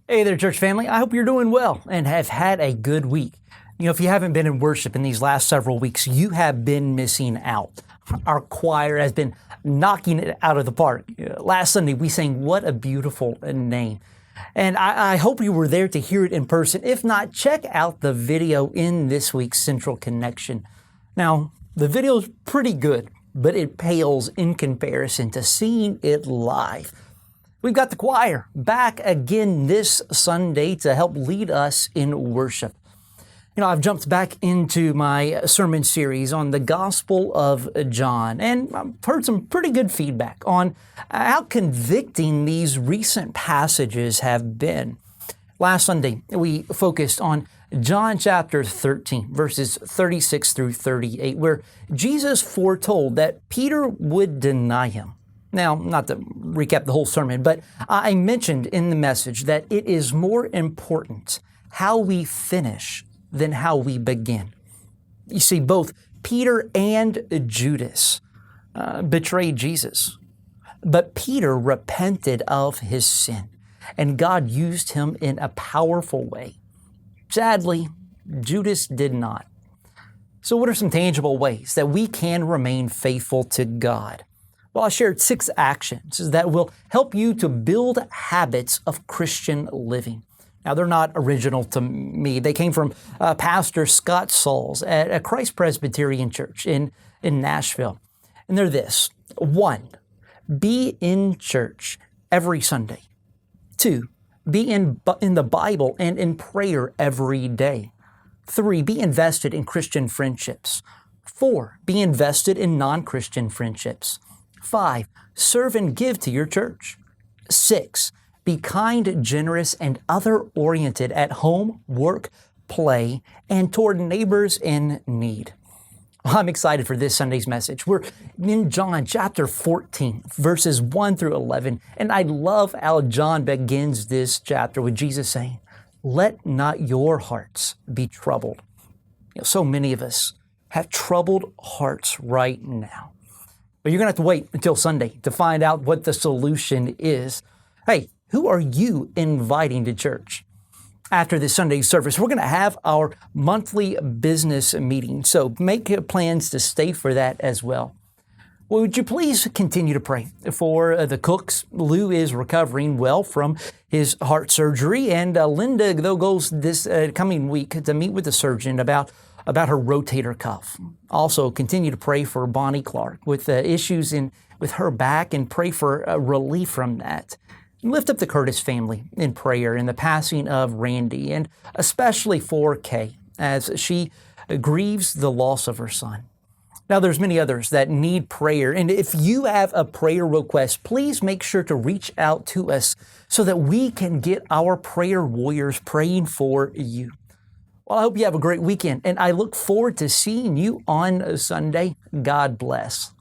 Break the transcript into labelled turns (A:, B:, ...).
A: Hey there, church family. I hope you're doing well and have had a good week. If you haven't been in worship in these last several weeks, you have been missing out. Our choir has been knocking it out of the park. Last Sunday, we sang What a Beautiful Name. And I hope you were there to hear it in person. If not, check out the video in this week's Central Connection. Now, the video is pretty good, but it pales in comparison to seeing it live. We've got the choir back again this Sunday to help lead us in worship. I've jumped back into my sermon series on the Gospel of John, and I've heard some pretty good feedback on how convicting these recent passages have been. Last Sunday, we focused on John chapter 13, verses 36 through 38, where Jesus foretold that Peter would deny him. Now, not to recap the whole sermon, but I mentioned in the message that it is more important how we finish than how we begin. You see, both Peter and Judas betrayed Jesus, but Peter repented of his sin, and God used him in a powerful way. Sadly, Judas did not. So what are some tangible ways that we can remain faithful to God? Well, I shared 6 actions that will help you to build habits of Christian living. Now, they're not original to me. They came from Pastor Scott Sauls at Christ Presbyterian Church in Nashville. And they're this. 1, be in church every Sunday. 2, be in the Bible and in prayer every day. 3, be invested in Christian friendships. 4, be invested in non-Christian friendships. 5, serve and give to your church. 6, be kind, generous, and other-oriented at home, work, play, and toward neighbors in need. I'm excited for this Sunday's message. We're in John chapter 14, verses 1 through 11, and I love how John begins this chapter with Jesus saying, "Let not your hearts be troubled." So many of us have troubled hearts right now. But you're going to have to wait until Sunday to find out what the solution is. Hey, who are you inviting to church? After this Sunday service, we're going to have our monthly business meeting, so make plans to stay for that as well. Well, would you please continue to pray for the Cooks? Lou is recovering well from his heart surgery, and Linda, though, goes this coming week to meet with the surgeon about her rotator cuff. Also, continue to pray for Bonnie Clark with issues with her back and pray for relief from that. Lift up the Curtis family in prayer in the passing of Randy, and especially for Kay as she grieves the loss of her son. Now, there's many others that need prayer, and if you have a prayer request, please make sure to reach out to us so that we can get our prayer warriors praying for you. Well, I hope you have a great weekend, and I look forward to seeing you on Sunday. God bless.